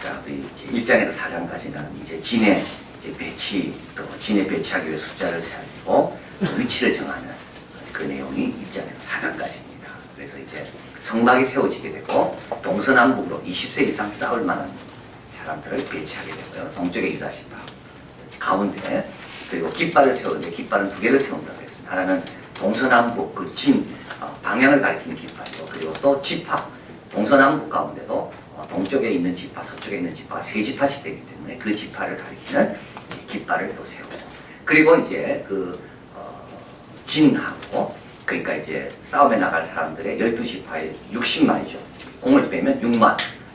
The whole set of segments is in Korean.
자, 우리 1장에서 4장까지는 이제 진의 배치, 또 진에 배치하기 위해 숫자를 세우고 위치를 정하는 그 내용이 1장에서 4장까지입니다. 그래서 이제 성막이 세워지게 되고 동서남북으로 20세 이상 싸울 만한 사람들을 배치하게 되고요. 동쪽에 유다시파, 가운데, 그리고 깃발을 세우는데 깃발은 2개를 세운다고 했습니다. 하나는 동서남북 그 진, 방향을 가리키는 깃발이고, 그리고 또 지파, 동서남북 가운데도 동쪽에 있는 지파, 서쪽에 있는 지파가 3지파씩 되기 때문에 그 지파를 가리키는 깃발을 또 세우고, 그리고 이제 진하고, 그러니까 이제 싸움에 나갈 사람들의 12지파의 60만이죠. 공을 빼면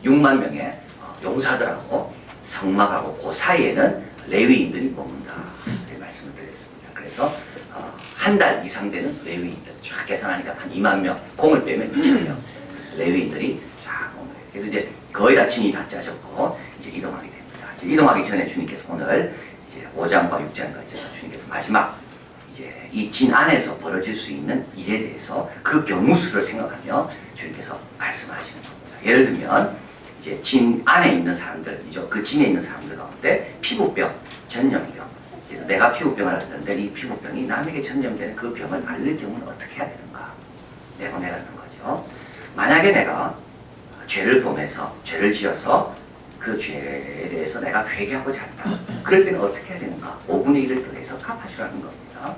6만 명의 용사들하고 성막하고 그 사이에는 레위인들이 머문다. 이렇게 말씀을 드렸습니다. 그래서 한 달 이상 되는 레위인들 쫙 계산하니까 한 2만 명, 공을 빼면 2천 명 레위인들이 쫙 오는 거예요. 그래서 이제 거의 다 진이 다 짜졌고 이제 이동하게 됩니다. 이제 이동하기 전에 주님께서 오늘 이제 5장과 6장까지 주님께서 마지막 이제 이 진 안에서 벌어질 수 있는 일에 대해서 그 경우수를 생각하며 주님께서 말씀하시는 겁니다. 예를 들면 이제 진 안에 있는 사람들이죠. 그 진에 있는 사람들 가운데 피부병, 전염병. 그래서 내가 피부병을 앓는데 이 피부병이 남에게 전염되는 그 병을 앓을 경우는 어떻게 해야 되는가? 내보내라는 거죠. 만약에 내가 죄를 범해서, 죄를 지어서 그 죄에 대해서 내가 회개하고자 한다. 그럴 때는 어떻게 해야 되는가? 5분의 1을 더해서 갚아주라는 겁니다.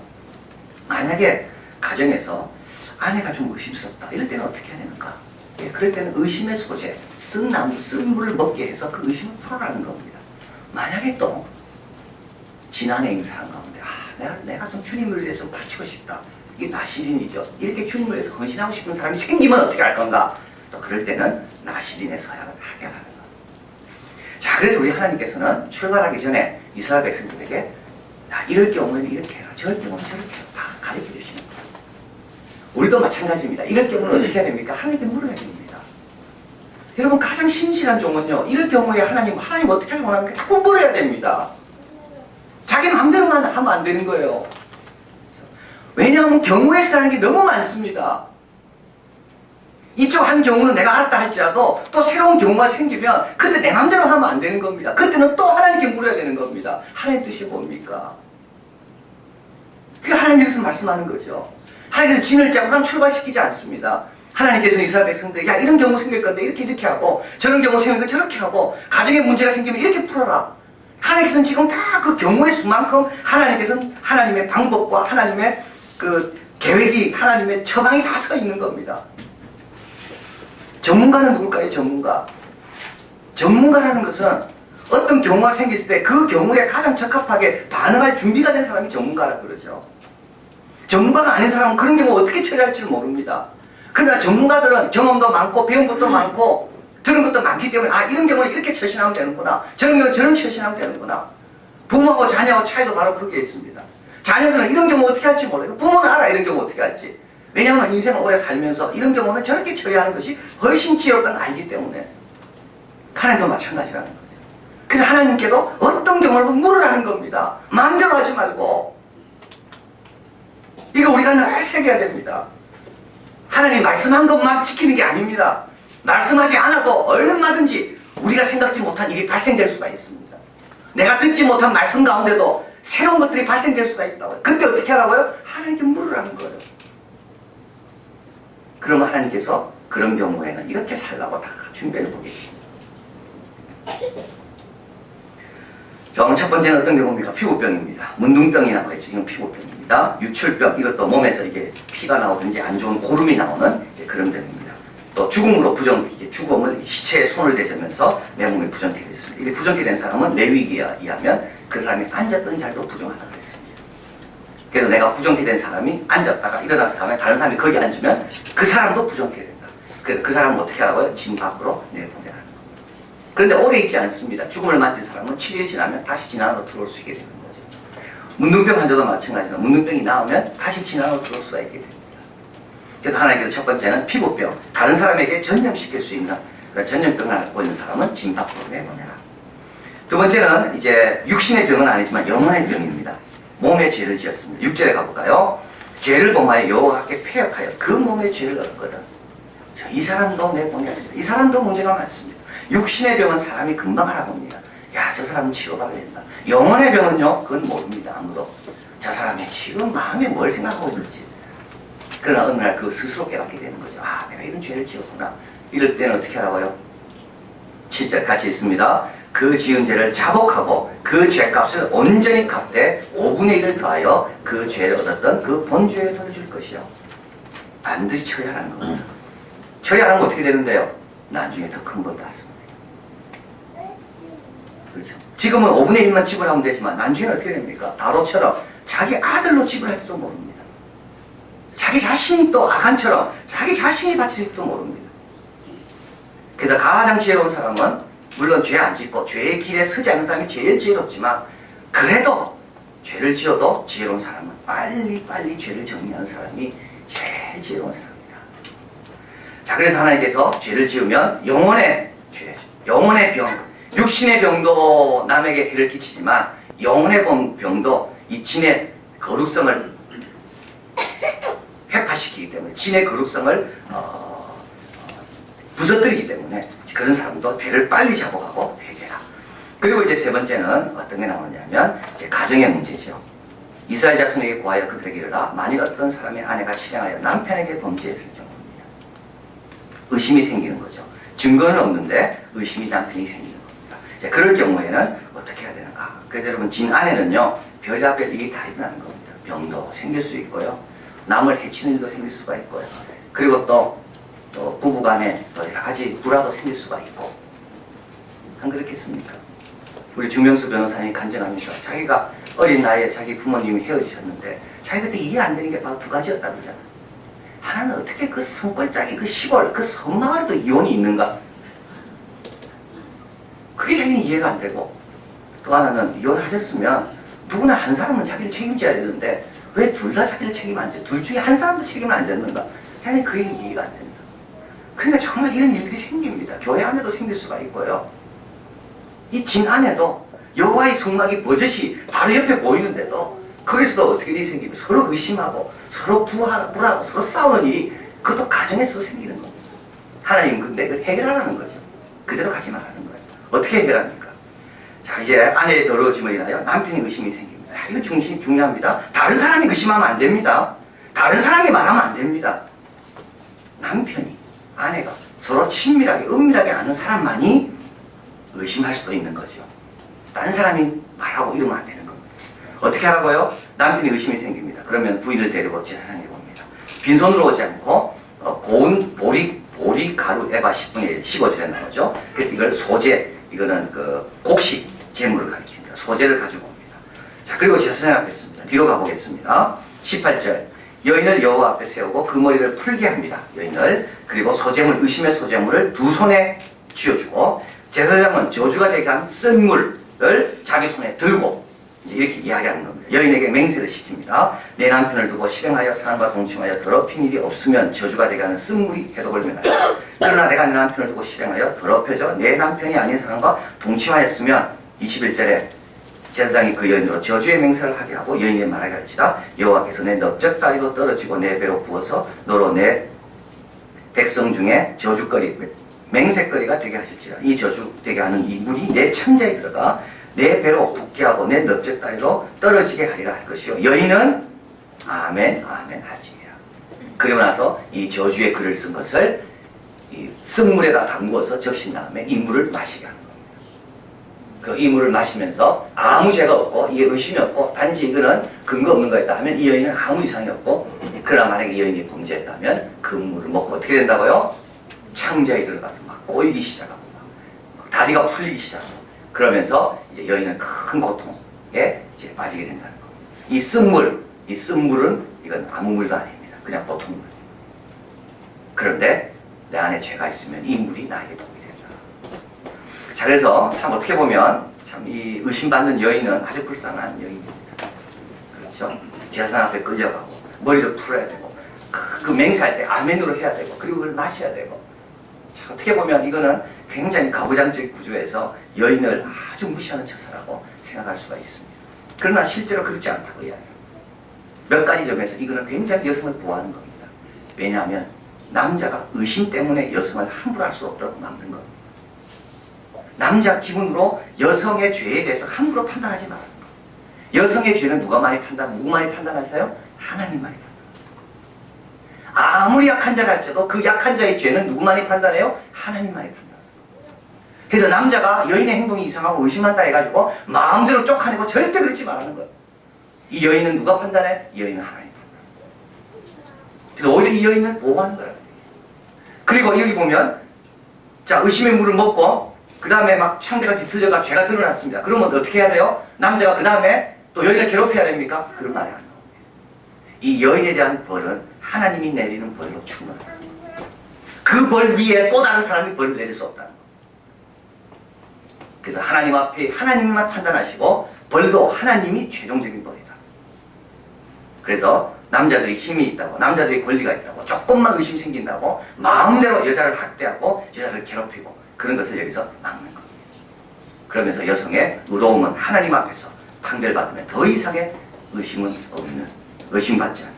만약에 가정에서 아내가 좀 의심스럽다. 이럴 때는 어떻게 해야 되는가? 예, 그럴 때는 의심의 소재, 쓴 나무, 쓴 물을 먹게 해서 그 의심을 풀어라는 겁니다. 만약에 또 진 안에 있는 사람 가운데 내가 좀 주님을 위해서 바치고 싶다. 이게 나시린이죠. 이렇게 주님을 위해서 헌신하고 싶은 사람이 생기면 어떻게 할 건가? 또 그럴 때는 나시린의 서약을 하게 하는 겁니다. 자, 그래서 우리 하나님께서는 출발하기 전에 이스라엘 백성들에게 이럴 경우에는 이렇게 해라. 저럴 경우는 저렇게 해라. 다 가르쳐 주시는 거예요. 우리도 마찬가지입니다. 이럴 경우는 어떻게 해야 됩니까? 하나님께 물어야 됩니다. 여러분, 가장 신실한 종은요, 이럴 경우에 하나님 어떻게 하려고 하는가 자꾸 물어야 됩니다. 자기 마음대로만 하면 안 되는 거예요. 왜냐하면 경우에 쓰라는 게 너무 많습니다. 이쪽 한 경우는 내가 알았다 할지라도 또 새로운 경우가 생기면 그때 내 마음대로 하면 안 되는 겁니다. 그때는 또 하나님께 물어야 되는 겁니다. 하나님 뜻이 뭡니까? 그게 하나님께서 말씀하는 거죠. 하나님께서 진을 짜고는 출발시키지 않습니다. 하나님께서 이스라엘 백성들에게 야, 이런 경우 생길 건데 이렇게 하고 저런 경우 생길 건데 저렇게 하고 가정에 문제가 생기면 이렇게 풀어라. 하나님께서는 지금 다 그 경우의 수만큼 하나님께서는 하나님의 방법과 하나님의 그 계획이 하나님의 처방이 다 서 있는 겁니다. 전문가는 누굴까요? 전문가라는 것은 어떤 경우가 생겼을 때 그 경우에 가장 적합하게 반응할 준비가 된 사람이 전문가라고 그러죠. 전문가가 아닌 사람은 그런 경우 어떻게 처리할지 모릅니다. 그러나 전문가들은 경험도 많고 배운 것도 많고 들은 것도 많기 때문에 이런 경우는 이렇게 처신하면 되는구나. 저런 경우는 저런 처신하면 되는구나. 부모하고 자녀하고 차이도 바로 그게 있습니다. 자녀들은 이런 경우 어떻게 할지 몰라요. 부모는 알아 이런 경우 어떻게 할지. 왜냐하면 인생을 오래 살면서 이런 경우는 저렇게 처리하는 것이 훨씬 지혜롭다는 걸 알기 때문에. 하나님도 마찬가지라는 거죠. 그래서 하나님께도 어떤 경우라도 물으라는 겁니다. 마음대로 하지 말고. 이거 우리가 늘 새겨야 됩니다. 하나님 말씀한 것만 지키는 게 아닙니다. 말씀하지 않아도 얼마든지 우리가 생각지 못한 일이 발생될 수가 있습니다. 내가 듣지 못한 말씀 가운데도 새로운 것들이 발생될 수가 있다고요. 그때 어떻게 하라고요? 하나님께 물으라는 거예요. 그러면 하나님께서 그런 경우에는 이렇게 살라고 다 준비해 보겠습니다. 자, 오늘 첫 번째는 어떤 경우입니까? 피부병입니다. 문둥병이라고 했죠. 이건 피부병입니다. 유출병, 이것도 몸에서 이게 피가 나오든지 안 좋은 고름이 나오는 이제 그런 병입니다. 또 죽음으로 죽음을 시체에 손을 대면서 내 몸이 부정케 됐습니다. 이게 부정케 된 사람은 레위기에 의하면 그 사람이 앉았던 자리도 부정하다고 했습니다. 그래서 내가 부정케 된 사람이 앉았다가 일어나서 가면 다른 사람이 거기 앉으면 그 사람도 부정케 된다. 그래서 그 사람은 어떻게 하라고요? 진 밖으로 내보내라는 겁니다. 그런데 오래 있지 않습니다. 죽음을 맞은 사람은 7일 지나면 다시 진 안으로 들어올 수 있게 되는 거죠. 문둥병 환자도 마찬가지로 문둥병이 나오면 다시 진 안으로 들어올 수가 있게 됩니다. 그래서 하나님께서 첫 번째는 피부병, 다른 사람에게 전염시킬 수 있는 전염병을 앓고 있는 사람은 진 밖으로 내보내라. 두 번째는 이제 육신의 병은 아니지만 영혼의 병입니다. 몸에 죄를 지었습니다. 6절에 가볼까요? 죄를 범하여 여호와께 폐역하여 그 몸에 죄를 얻거든. 이 사람도 내 본이 아니다. 이 사람도 문제가 많습니다. 육신의 병은 사람이 금방 알아봅니다. 야, 저 사람은 치료받아야 된다. 영혼의 병은요, 그건 모릅니다. 아무도. 저 사람이 지금 마음에 뭘 생각하고 있는지. 그러나 어느 날 그 스스로 깨닫게 되는 거죠. 아, 내가 이런 죄를 지었구나. 이럴 때는 어떻게 하라고요? 7절 같이 있습니다. 그 지은 죄를 자복하고 그 죄값을 온전히 갚되 5분의 1을 더하여 그 죄를 얻었던 그 본주에 돌려줄 것이요. 반드시 처리하라는 겁니다. 처리 안 하면 어떻게 되는데요? 나중에 더 큰 벌 받습니다. 그렇죠? 지금은 5분의 1만 지불하면 되지만 나중에는 어떻게 됩니까? 바로처럼 자기 아들로 지불할지도 모릅니다. 자기 자신이 또 아간처럼 자기 자신이 바칠지도 모릅니다. 그래서 가장 지혜로운 사람은 물론 죄 안 짓고 죄의 길에 서지 않는 사람이 제일 지혜롭지만 그래도 죄를 지어도 지혜로운 사람은 빨리 죄를 정리하는 사람이 제일 지혜로운 사람입니다. 자, 그래서 하나님께서 죄를 지으면 영혼의 죄, 영혼의 병, 육신의 병도 남에게 해를 끼치지만 영혼의 병도 이 진의 거룩성을 회파시키기 때문에 진의 거룩성을 부서뜨리기 때문에 그런 사람도 죄를 빨리 자복하고 회개해라. 그리고 이제 세 번째는 어떤 게 나오냐면 이제 가정의 문제죠. 이스라엘 자손에게 구하여 그들에게 이르라. 만일 어떤 사람의 아내가 실행하여 남편에게 범죄했을 경우입니다. 의심이 생기는 거죠. 증거는 없는데 의심이 남편이 생기는 겁니다. 자, 그럴 경우에는 어떻게 해야 되는가? 그래서 여러분 진 아내는요 별의별 일이 다 일어나는 겁니다. 병도 생길 수 있고요. 남을 해치는 일도 생길 수가 있고요. 그리고 또 부부간에 여러 가지 불화도 생길 수가 있고 안 그렇겠습니까? 우리 주명수 변호사님이 간증하면서 자기가 어린 나이에 자기 부모님이 헤어지셨는데 자기가 그때 이해 안 되는 게 바로 두 가지였다고 그러잖아요. 하나는 어떻게 그 산골짜기 그 시골 그 섬마을에도 이혼이 있는가? 그게 자기는 이해가 안 되고 또 하나는 이혼하셨으면 누구나 한 사람은 자기를 책임져야 되는데 왜 둘 다 자기를 책임 안 져? 둘 중에 한 사람도 책임을 안 졌는가? 자기는 그게 이해가 안 됩니다. 그러니까 정말 이런 일들이 생깁니다. 교회 안에도 생길 수가 있고요. 이 진 안에도 여호와의 성막이 버젓이 바로 옆에 보이는데도 거기서도 어떻게 일이 생기면 서로 의심하고 서로 불하고 서로 싸우는 일이 그것도 가정에서 생기는 겁니다. 하나님은 근데 그걸 해결하라는 거죠. 그대로 가지 말라는 거예요. 어떻게 해결합니까? 자, 이제 아내의 더러워짐을 인하여 남편이 의심이 생깁니다. 이거 중요합니다. 다른 사람이 의심하면 안 됩니다. 다른 사람이 말하면 안 됩니다. 남편이 아내가 서로 친밀하게 은밀하게 아는 사람만이 의심할 수도 있는 거죠. 다른 사람이 말하고 이러면 안 되는 겁니다. 어떻게 하라고요? 남편이 의심이 생깁니다. 그러면 부인을 데리고 제사장에 옵니다. 빈손으로 오지 않고 고운 보리 가루 에바 10분의 1 15절에 나오죠. 그래서 이걸 소재, 이거는 그 곡식 재물을 가리킵니다. 소재를 가지고 옵니다. 자, 그리고 제사장 앞에 있습니다. 뒤로 가보겠습니다. 18절 여인을 여호와 앞에 세우고 그 머리를 풀게 합니다. 여인을. 그리고 소재물, 의심의 소재물을 두 손에 쥐어주고 제사장은 저주가 되게 한 쓴 물을 자기 손에 들고 이제 이렇게 이야기하는 겁니다. 여인에게 맹세를 시킵니다. 내 남편을 두고 실행하여 사람과 동침하여 더럽힌 일이 없으면 저주가 되게 하는 쓴 물이 해독을 면하라. 그러나 내가 내 남편을 두고 실행하여 더럽혀져 내 남편이 아닌 사람과 동침하였으면 21절에 제사장이 그 여인으로 저주의 맹세를 하게 하고 여인에게 말하게 할지라 여호와께서 내 넓적다리도 떨어지고 내 배로 부어서 너로 내 백성 중에 저주거리 맹세거리가 되게 하실지라. 이 저주되게 하는 이 물이 내 창자에 들어가 내 배로 붓게 하고 내 넓적다리로 떨어지게 하리라 할 것이요 여인은 아멘 아멘 할지니라. 그리고 나서 이 저주의 글을 쓴 것을 이 쓴물에다 담그어서 적신 다음에 이 물을 마시게 하는 겁니다. 그 이 물을 마시면서 아무 죄가 없고 이게 의심이 없고 단지 이거는 근거 없는 거였다 하면 이 여인은 아무 이상이 없고 그러나 만약에 이 여인이 범죄했다면 그 물을 먹고 어떻게 된다고요? 창자에 들어가서 막 꼬이기 시작하고 막 다리가 풀리기 시작하고 그러면서 이제 여인은 큰 고통에 이제 빠지게 된다는 겁니다. 이 쓴물은 이건 아무 물도 아닙니다. 그냥 보통 물. 그런데 내 안에 죄가 있으면 이 물이 나에게 독이 된다. 자, 그래서 참 어떻게 보면 참 이 의심받는 여인은 아주 불쌍한 여인입니다. 그렇죠? 제사장 앞에 끌려가고 머리를 풀어야 되고 그 맹세할 때 아멘으로 해야 되고 그리고 그걸 마셔야 되고 자, 어떻게 보면 이거는 굉장히 가부장적 구조에서 여인을 아주 무시하는 처사라고 생각할 수가 있습니다. 그러나 실제로 그렇지 않다고 이야기해요. 몇 가지 점에서 이거는 굉장히 여성을 보호하는 겁니다. 왜냐하면 남자가 의심 때문에 여성을 함부로 할 수 없도록 만든 것. 남자 기분으로 여성의 죄에 대해서 함부로 판단하지 말아요. 여성의 죄는 누구 많이 판단하세요? 하나님 많이 판단해요. 아무리 약한 자라 할지라도 그 약한 자의 죄는 누구 많이 판단해요? 하나님 많이 판단해요. 그래서 남자가 여인의 행동이 이상하고 의심한다 해가지고 마음대로 쫓아내고 절대 그러지 말라는 거예요. 이 여인은 누가 판단해? 이 여인은 하나님 판단해. 그래서 오히려 이 여인을 보호하는 거예요. 그리고 여기 보면 자 의심의 물을 먹고 그 다음에 막 상대가 뒤틀려가 죄가 드러났습니다. 그러면 어떻게 해야 돼요? 남자가 그 다음에 또 여인을 괴롭혀야 됩니까? 그런 말이 안 나옵니다. 이 여인에 대한 벌은 하나님이 내리는 벌로 충분합니다. 그 벌 위에 또 다른 사람이 벌을 내릴 수 없다는 거예요. 그래서 하나님 앞에 하나님만 판단하시고 벌도 하나님이 최종적인 벌이다. 그래서 남자들이 힘이 있다고 남자들이 권리가 있다고 조금만 의심 생긴다고 마음대로 여자를 학대하고 여자를 괴롭히고 그런 것을 여기서 막는 겁니다. 그러면서 여성의 의로움은 하나님 앞에서 판결받으면 더 이상의 의심은 없는 의심받지 않는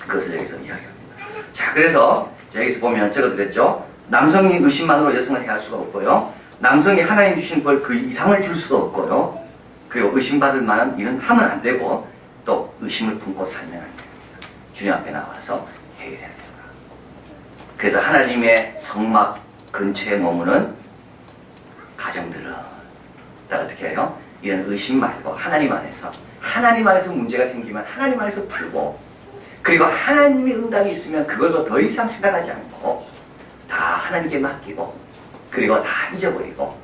그것을 여기서 이야기합니다. 자 그래서 여기서 보면 적어드렸죠. 남성이 의심만으로 여성을 해할 수가 없고요. 남성이 하나님 주신 벌 그 이상을 줄 수도 없고요. 그리고 의심받을 만한 일은 하면 안 되고 또 의심을 품고 살면 안 됩니다. 주님 앞에 나와서 해결해야 된다. 그래서 하나님의 성막 근처에 머무는 가정들은 어떻게 해요? 이런 의심 말고 하나님 안에서 문제가 생기면 하나님 안에서 풀고 그리고 하나님의 응답이 있으면 그걸로 더 이상 생각하지 않고 다 하나님께 맡기고 그리고 다 잊어버리고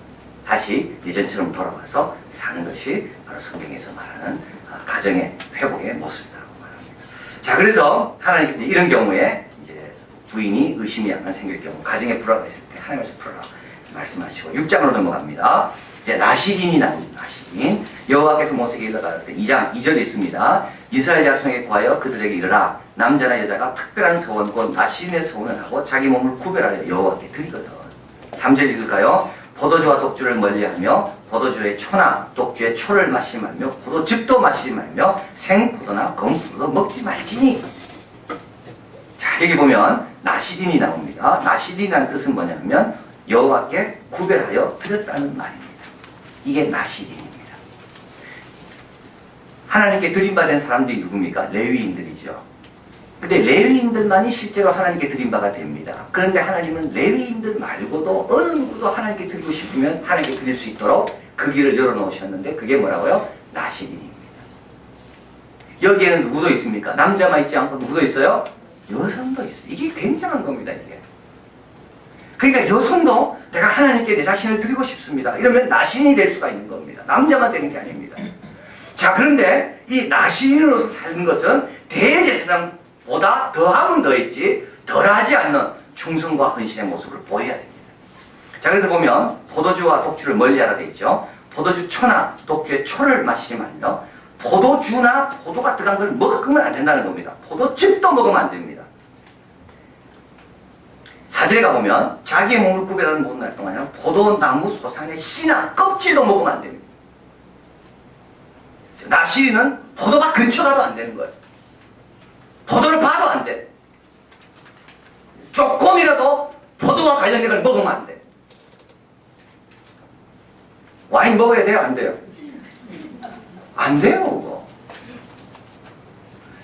다시 예전처럼 돌아와서 사는 것이 바로 성경에서 말하는 가정의 회복의 모습이라고 말합니다. 자, 그래서 하나님께서 이런 경우에 이제 부인이 의심이 약간 생길 경우, 가정에 불화가 있을 때 하나님께서 풀어라 말씀하시고 6장으로 넘어갑니다. 이제 나시린이 나옵니다. 나시린. 여호와께서 모세에게 일러가라사대 2장 2절에 있습니다. 이스라엘 자손에게 구하여 그들에게 이르라. 남자나 여자가 특별한 서원 곧 나시린의 서원을 하고 자기 몸을 구별하여 여호와께 드리거든. 3절 읽을까요? 포도주와 독주를 멀리하며 포도주의 초나 독주의 초를 마시지 말며 포도즙도 마시지 말며 생포도나 검포도도 먹지 말지니. 자, 여기 보면 나시린이 나옵니다. 나시린이라는 뜻은 뭐냐면 여호와께 구별하여 드렸다는 말입니다. 이게 나시린입니다. 하나님께 드림받은 사람들이 누굽니까? 레위인들이죠. 근데 레위인들만이 실제로 하나님께 드림바가 됩니다. 그런데 하나님은 레위인들 말고도 어느 누구도 하나님께 드리고 싶으면 하나님께 드릴 수 있도록 그 길을 열어놓으셨는데 그게 뭐라고요? 나시린입니다. 여기에는 누구도 있습니까? 남자만 있지 않고 누구도 있어요? 여성도 있어요. 이게 굉장한 겁니다. 이게. 그러니까 여성도 내가 하나님께 내 자신을 드리고 싶습니다. 이러면 나신이 될 수가 있는 겁니다. 남자만 되는 게 아닙니다. 자, 그런데 이 나신으로서 사는 것은 대제사장보다 더하면 더했지 덜하지 않는 충성과 헌신의 모습을 보여야 됩니다. 자, 그래서 보면 포도주와 독주를 멀리하라 돼 있죠. 포도주 초나 독주의 초를 마시지 말며 포도주나 포도가 들어간 걸 먹으면 안 된다는 겁니다. 포도즙도 먹으면 안 됩니다. 4절에 가보면 자기의 몸을 구별하는 모든 날 동안에는 포도나무 소산의 씨나 껍질도 먹으면 안 됩니다. 나시리는 포도가 근처 가도 안 되는 거예요. 포도를 봐도 안 돼. 조금이라도 포도와 관련된 걸 먹으면 안 돼. 와인 먹어야 돼요? 안 돼요? 안 돼요, 그거.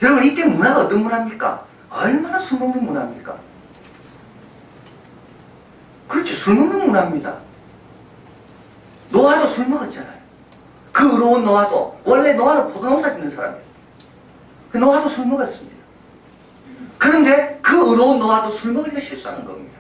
여러분, 이때 문화가 어떤 문화입니까? 얼마나 술 먹는 문화입니까? 그렇죠. 술 먹는 문화입니다. 노아도 술 먹었잖아요. 그 의로운 노아도, 원래 노아는 포도농사 짓는 사람이에요. 그 노아도 술 먹었습니다. 그런데 그 의로운 노아도 술 먹으니까 실수하는 겁니다.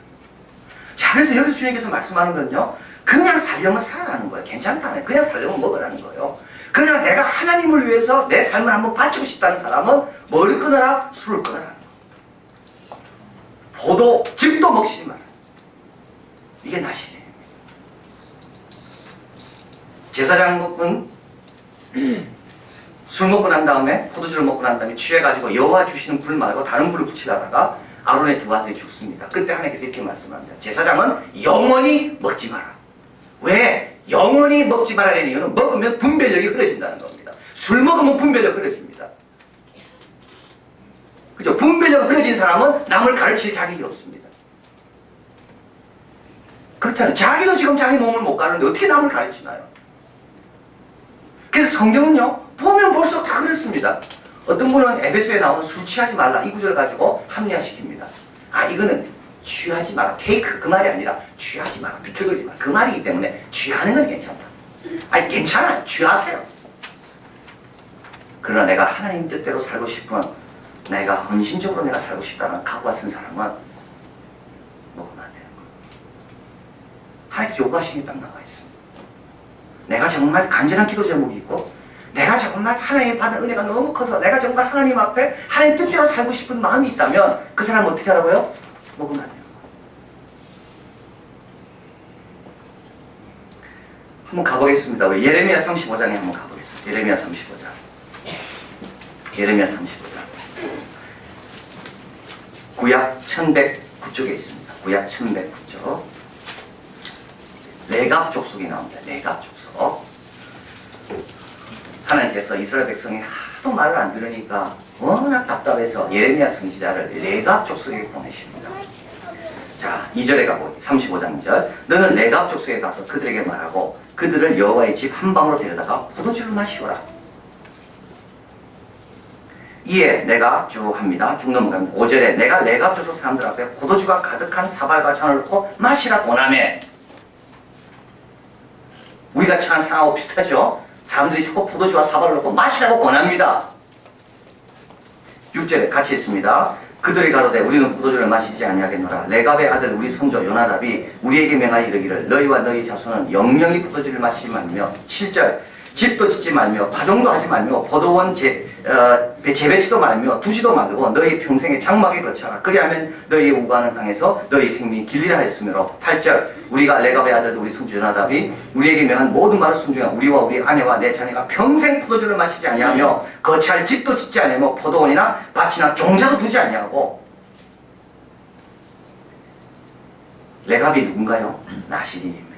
자, 그래서 여기서 주님께서 말씀하는 건요, 그냥 살려면 살아라는 거예요. 괜찮다네. 그냥 살려면 먹으라는 거예요. 그냥 내가 하나님을 위해서 내 삶을 한번 바치고 싶다는 사람은 뭐를 끊어라? 술을 끊어라는 거예요. 포도즙도 먹지 마라. 이게 나시린입니다. 제사장은 술 먹고 난 다음에 포도주를 먹고 난 다음에 취해가지고 여호와 주시는 불 말고 다른 불을 붙이다가 아론의 두 아들이 죽습니다. 그때 하나님께서 이렇게 말씀합니다. 제사장은 영원히 먹지 마라. 왜? 영원히 먹지 말아야 되는 이유는 먹으면 분별력이 흐려진다는 겁니다. 술 먹으면 분별력 흐려집니다. 그죠? 분별력 흐려진 사람은 남을 가르칠 자격이 없습니다. 그렇잖아요. 자기도 지금 자기 몸을 못 가르는데 어떻게 남을 가르치나요? 그래서 성경은요, 보면 볼수록 다 그렇습니다. 어떤 분은 에베소에 나오는 술 취하지 말라 이 구절을 가지고 합리화시킵니다. 아, 이거는 취하지 마라, 테이크 그 말이 아니라 취하지 마라, 비틀거리지 마라 그 말이기 때문에 취하는 건 괜찮다. 아니 괜찮아, 취하세요. 그러나 내가 하나님 뜻대로 살고 싶으면, 내가 헌신적으로 내가 살고 싶다는 각오가 쓴 사람은 먹으면 안 되는 거예요. 하나님께서 요구하시는 게 딱 나와 있습니다. 내가 정말 간절한 기도 제목이 있고, 내가 정말 하나님이 받은 은혜가 너무 커서 내가 정말 하나님 앞에 하나님 뜻대로 살고 싶은 마음이 있다면 그 사람은 어떻게 하라고요? 먹으면 안 돼요. 한번 가보겠습니다. 우리 예레미야 35장에 한번 가보겠습니다. 예레미야 35장. 예레미야 35장. 구약 1109쪽에 있습니다. 구약 1109쪽. 레갑 족속이 나옵니다. 레갑 족속. 하나님께서 이스라엘 백성이 하도 말을 안 들으니까 워낙 답답해서 예레미야 선지자를 레갑 족속에 보내십니다. 자, 2절에 가보 35장 2절. 너는 레갑 족속에 가서 그들에게 말하고 그들을 여호와의 집 한 방으로 데려다가 포도주를 마시오라. 이에 내가 쭉 합니다. 쭉 넘어갑니다. 5절에 내가 레갑 족속 사람들 앞에 포도주가 가득한 사발과 잔을 놓고 마시라 권하매. 우리가 취한 상하고 비슷하죠? 사람들이 자꾸 포도주와 사발을 놓고 마시라고 권합니다. 6절에 같이 있습니다. 그들이 가로되 우리는 포도주를 마시지 아니하겠노라. 레갑의 아들 우리 손조 요나답이 우리에게 명하여 이르기를 너희와 너희 자손은 영영이 포도주를 마시지 말며. 7절 집도 짓지 말며 파종도 하지 말며 포도원 재배치도 말며 두지도 말고 너희 평생에 장막에 거쳐라. 그리하면 너희의 우거하는 땅에서 너희 생명이 길리라 했으므로. 8절 우리가 레갑의 아들 우리 손주 요나답이 우리에게 명한 모든 말을 순종하여 우리와 우리 아내와 내 자녀가 평생 포도주를 마시지 아니하며 거치할 집도 짓지 아니하며 포도원이나 밭이나 종자도 두지 아니하고. 레갑이 누군가요? 나시린입니다.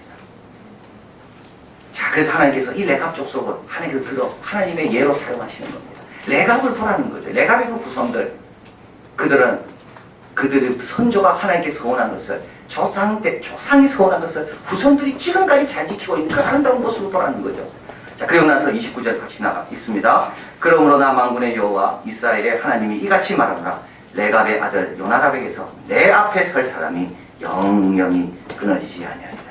자, 그래서 하나님께서 이 레갑 족속을 하나님의 예로 사용하시는 겁니다. 레갑을 보라는 거죠. 레갑의 그 후손들, 그들의 선조가 하나님께 서원한 것을, 조상이 서원한 것을 후손들이 지금까지 잘 지키고 있는 그 아름다운 모습을 보라는 거죠. 자, 그리고 나서 29절 같이 나가 있습니다. 그러므로 나 만군의 여호와 이스라엘의 하나님이 이같이 말하노라. 레갑의 아들 요나답에게서 내 앞에 설 사람이 영영이 끊어지지 아니하리라.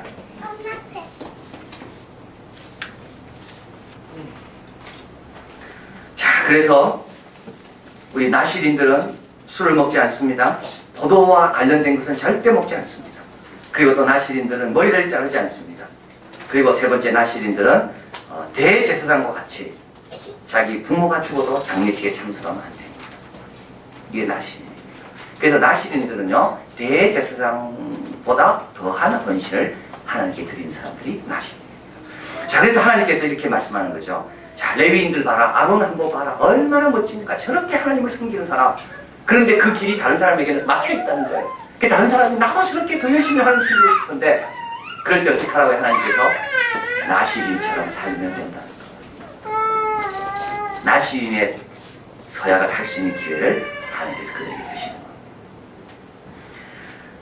자, 그래서 우리 나시린들은 술을 먹지 않습니다. 포도와 관련된 것은 절대 먹지 않습니다. 그리고 또 나시린들은 머리를 자르지 않습니다. 그리고 세 번째, 나시린들은 대제사장과 같이 자기 부모가 죽어도 장례식에 참석하면 안 됩니다. 이게 나시린입니다. 그래서 나시린들은요, 대제사장보다 더한 헌신을 하나님께 드리는 사람들이 나시린입니다. 자, 그래서 하나님께서 이렇게 말씀하는 거죠. 자, 레위인들 봐라, 아론 한번 봐라, 얼마나 멋집니까? 저렇게 하나님을 섬기는 사람. 그런데 그 길이 다른 사람에게는 막혀있다는 거예요. 다른 사람이 나도 저렇게 더 열심히 하나님 섬기고 싶은데, 그럴 때 어떻게 하라고 하나님께서? 나시린처럼 살면 된다는 거예요. 나시린의 서약을 할 수 있는 기회를 하나님께서 그들에게 주시는 거예요.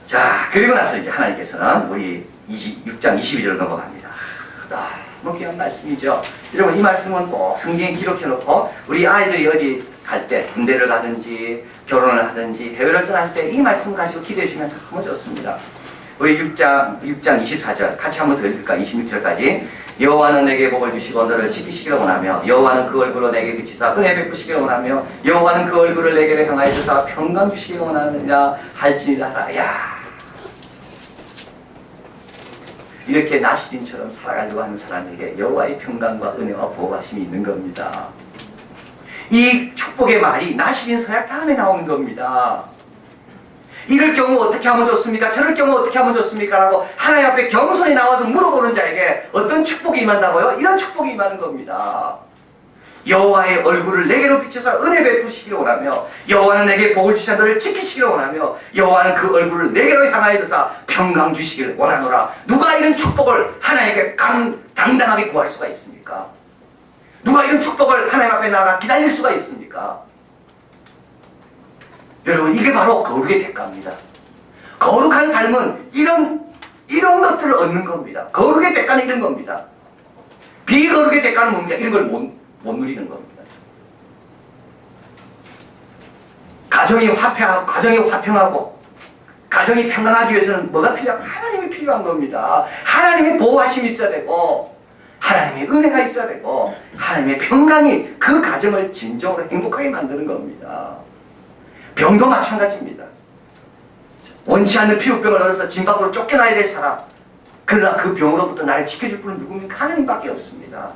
자, 그리고 나서 이제 하나님께서는 우리 6장 22절 넘어갑니다. 너무 귀한 말씀이죠. 여러분, 이 말씀은 꼭 성경에 기록해놓고 우리 아이들이 어디 갈 때, 군대를 가든지 결혼을 하든지 해외를 떠날 때 이 말씀 가지고 기도해 주시면 너무 좋습니다. 우리 6장 24절 같이 한번 더 읽을까? 26절까지. 여호와는 내게 복을 주시고 너를 지키시기를 원하며 여호와는 그 얼굴로 내게 비치사 은혜 베푸시기를 원하며 여호와는 그 얼굴을 내게 향하여 주사 평강 주시기를 원하느냐 할지니라. 야, 이렇게 나시린처럼 살아가려고 하는 사람에게 여호와의 평강과 은혜와 보호하심이 있는 겁니다. 이 축복의 말이 나시린 서약 다음에 나오는 겁니다. 이럴 경우 어떻게 하면 좋습니까? 저럴 경우 어떻게 하면 좋습니까? 라고 하나님 앞에 겸손히 나와서 물어보는 자에게 어떤 축복이 임한다고요? 이런 축복이 임하는 겁니다. 여호와의 얼굴을 내게로 비춰서 은혜 베푸시기를 원하며 여호와는 내게 복을 주사 너를 지키시기를 원하며 여호와는 그 얼굴을 내게로 향하여 드사 평강 주시기를 원하노라. 누가 이런 축복을 하나님께 당당하게 구할 수가 있습니까? 누가 이런 축복을 하나님 앞에 나가 기다릴 수가 있습니까? 여러분, 이게 바로 거룩의 대가입니다. 거룩한 삶은 이런 것들을 얻는 겁니다. 거룩의 대가는 이런 겁니다. 비거룩의 대가는 뭡니까? 이런 걸 못 누리는 겁니다. 가정이 화평하고 가정이 평강하기 위해서는 뭐가 필요하고? 하나님이 필요한 겁니다. 하나님의 보호하심이 있어야 되고 하나님의 은혜가 있어야 되고 하나님의 평강이 그 가정을 진정으로 행복하게 만드는 겁니다. 병도 마찬가지입니다. 원치 않는 피부병을 얻어서 집 밖으로 쫓겨나야 될 사람, 그러나 그 병으로부터 나를 지켜줄 분은 누굽니까? 하나님밖에 없습니다.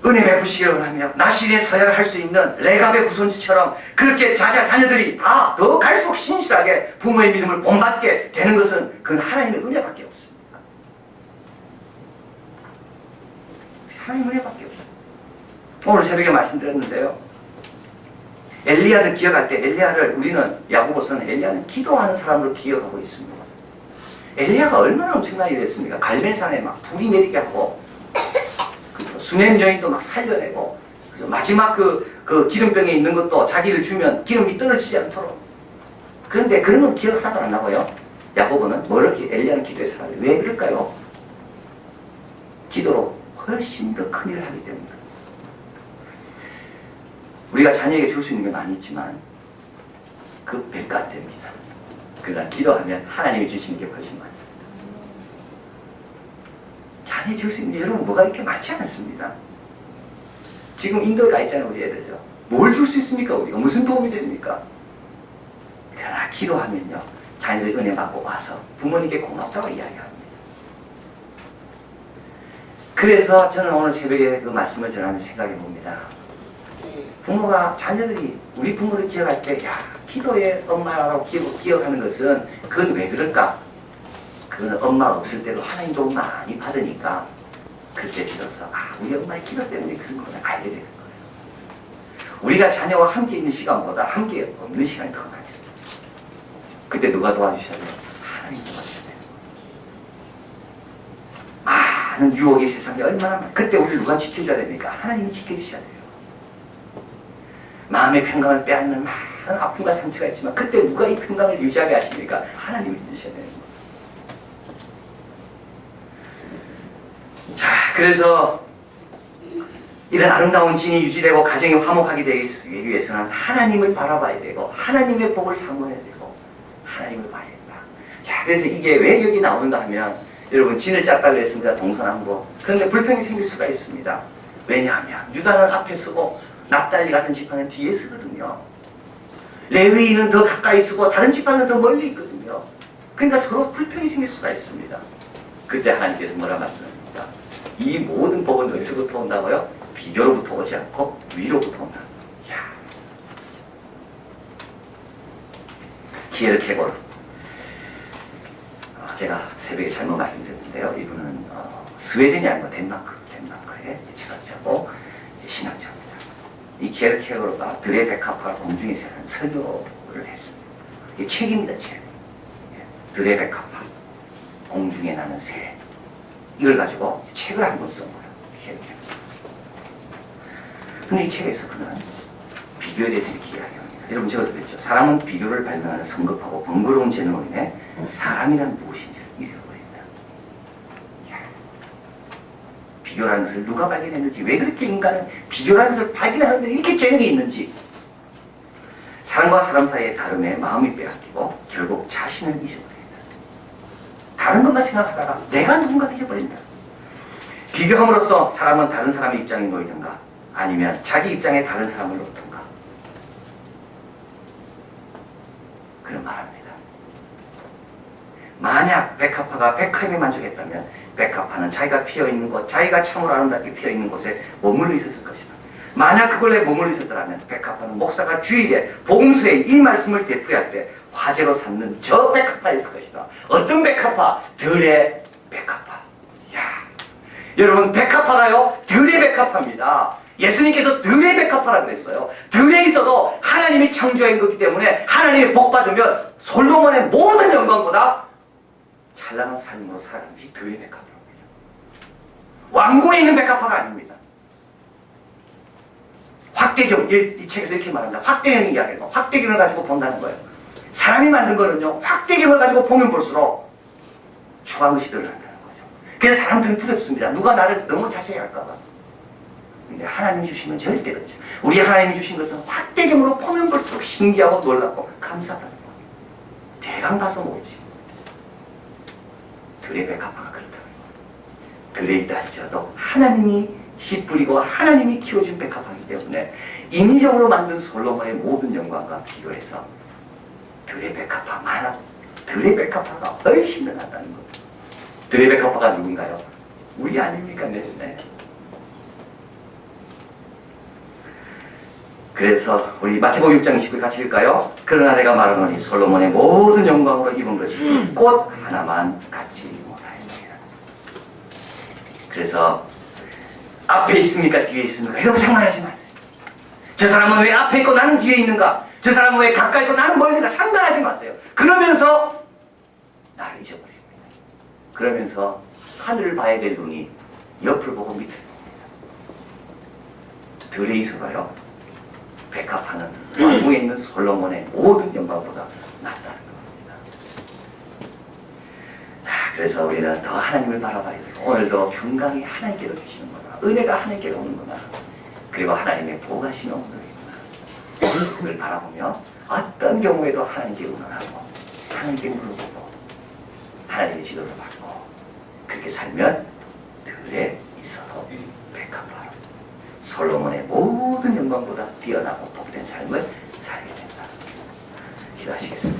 은혜 베푸시기를 원하며 나시리에 서야 할 수 있는 레갑의 후손지처럼 그렇게 자녀들이 다 더 갈수록 신실하게 부모의 믿음을 본받게 되는 것은 그건 하나님의 은혜밖에 없습니다. 하나님의 은혜밖에 없습니다. 오늘 새벽에 말씀드렸는데요, 엘리야를 기억할 때 우리는 야고보서는 엘리야는 기도하는 사람으로 기억하고 있습니다. 엘리야가 얼마나 엄청난 일을 했습니까? 갈멜산에 막 불이 내리게 하고 수냄 여인도 막 살려내고, 그래서 마지막 그 기름병에 있는 것도 자기를 주면 기름이 떨어지지 않도록. 그런데 그런 건 기억 하나도 안 나고요. 야고보는 뭐렇게 엘리야는 기도의 사람이 왜 그럴까요? 기도로 훨씬 더 큰 일을 하기 때문에. 우리가 자녀에게 줄 수 있는 게 많이 있지만 그 별거 안 됩니다. 그러나 기도하면 하나님이 주시는 게 훨씬 많습니다. 자녀 줄 수 있는 게 여러분 뭐가 이렇게 많지 않습니다. 지금 인도에 가 있잖아요, 우리 애들요. 뭘 줄 수 있습니까, 우리가? 무슨 도움이 됩니까? 그러나 기도하면요, 자녀들 은혜 받고 와서 부모님께 고맙다고 이야기합니다. 그래서 저는 오늘 새벽에 그 말씀을 전하면서 생각해 봅니다. 부모가, 자녀들이 우리 부모를 기억할 때, 야, 기도의 엄마라고 기억하는 것은 그건 왜 그럴까? 그건 엄마가 없을 때도 하나님 도움 많이 받으니까 그때 비로소 우리 엄마의 기도 때문에 그런 거구나 알게 되는 거예요. 우리가 자녀와 함께 있는 시간보다 함께 없는 시간이 더 많습니다. 그때 누가 도와주셔야 돼요? 하나님 도와주셔야 돼요. 많은 유혹이 세상에 얼마나 많아요. 그때 우리를 누가 지켜줘야 됩니까? 하나님이 지켜주셔야 돼요. 마음의 평강을 빼앗는 많은 아픔과 상처가 있지만 그때 누가 이 평강을 유지하게 하십니까? 하나님이 해주셔야 되는 거예요. 자, 그래서 이런 아름다운 진이 유지되고 가정이 화목하게 되기 위해서는 하나님을 바라봐야 되고 하나님의 복을 사모해야 되고 하나님을 봐야 된다. 자, 그래서 이게 왜 여기 나오는가 하면 여러분 진을 짰다 그랬습니다. 동서남북. 그런데 불평이 생길 수가 있습니다. 왜냐하면 유다는 앞에 쓰고 납달리 같은 지파는 뒤에 쓰거든요. 레위인은 더 가까이 쓰고 다른 지파는 더 멀리 있거든요. 그러니까 서로 불평이 생길 수가 있습니다. 그때 하나님께서 뭐라 말씀합니까? 이 모든 복은 어디서부터 온다고요? 비교로부터 오지 않고 위로부터 온다. 이야. 키에르케고르. 제가 새벽에 잘못 말씀드렸는데요. 이분은 스웨덴이 아니고 덴마크의 철학자고 신학자입니다. 이 키에르케고르가 드레 베카프와 공중의 새라는 설교를 했습니다. 이게 책입니다, 책. 드레 베카파, 공중에 나는 새. 이걸 가지고 책을 한 권 쓴 거예요. 근데 이 책에서 그는 비교에 대해서 이렇게 이야기합니다. 여러분 제가 그랬죠. 사람은 비교를 발명하는 성급하고 번거로운 재능으로 인해 사람이란 무엇인지를 잃어버린다. 비교라는 것을 누가 발견했는지, 왜 그렇게 인간은 비교라는 것을 발견하는 데 이렇게 재능이 있는지, 사람과 사람 사이의 다름에 마음이 빼앗기고 결국 자신을 잊어버린다. 다른 것만 생각하다가 내가 누군가 잊어버린다. 비교함으로써 사람은 다른 사람의 입장에 놓이든가 아니면 자기 입장에 다른 사람을 놓든가 그런 말합니다. 만약 베카파가 베크햄에 만족했다면 베카파는 자기가 피어있는 곳, 자기가 참으로 아름답게 피어있는 곳에 머물러 있었을 것이다. 만약 그걸에 머물러 있었더라면 베카파는 목사가 주일에 복음서에 이 말씀을 되풀이할 때 화제로 삼는 저 베카파였을 것이다. 어떤 베카파? 들의 베카파. 야, 여러분 베카파가요 들의 베카파입니다. 예수님께서 들의 베카파라고 그랬어요. 들에 있어도 하나님이 창조한 거기 때문에 하나님의 복 받으면 솔로몬의 모든 영광보다 찬란한 삶으로 살아가는 게 들의 베카파입니다. 왕궁에 있는 베카파가 아닙니다. 확대경, 이 책에서 이렇게 말합니다. 확대경 이야기해요. 확대경을 가지고 본다는 거예요. 사람이 만든 거는요, 확대경을 가지고 보면 볼수록 추가한 것이 드러난다는 거죠. 그래서 사람들은 두렵습니다. 누가 나를 너무 자세히 할까봐. 근데 하나님 주시면 절대 그렇죠. 우리 하나님이 주신 것은 확대경으로 보면 볼수록 신기하고 놀랍고 감사하다는 거예요. 대강 가서 모르지. 들의 백합화가 그렇다는 거예요. 들에 있다 할지라도 하나님이 씨 뿌리고 하나님이 키워준 백합화이기 때문에 인위적으로 만든 솔로몬의 모든 영광과 비교해서 들의 백합화가 훨씬 더 낫다는 거예요. 들의 백합화가 누군가요? 우리 아닙니까? 네. 그래서 우리 마태복음 6장 29절 같이 읽을까요? 그러나 내가 말하노니 솔로몬의 모든 영광으로 입은 것이 꽃 하나만 같이 못하였느니라. 그래서 앞에 있습니까? 뒤에 있습니까? 이런 거 상관하지 마세요. 저 사람은 왜 앞에 있고 나는 뒤에 있는가? 저 사람은 왜 가까이 있고 나는 멀리 있는가? 상관하지 마세요. 그러면서 나를 잊어버립니다. 그러면서 하늘을 봐야 될 눈이 옆을 보고 밑을 봅니다. 들에 있어봐요. 백합화는 왕궁에 있는 솔로몬의 모든 영광보다 낫다는 겁니다. 그래서 우리는 더 하나님을 바라봐야 되고 오늘도 평강이 하나님께로 주시는구나. 은혜가 하나님께로 오는구나. 그리고 하나님의 보호하심이 오는 거구나. 그걸 바라보며 어떤 경우에도 하나님께 의논하고 하나님께 물어보고 하나님의 지도를 받고 그렇게 살면 들에 있어도 백합화로 솔로몬의 모든 영광보다 뛰어나고 복된 삶을 살게 된다. 기도하시겠습니다.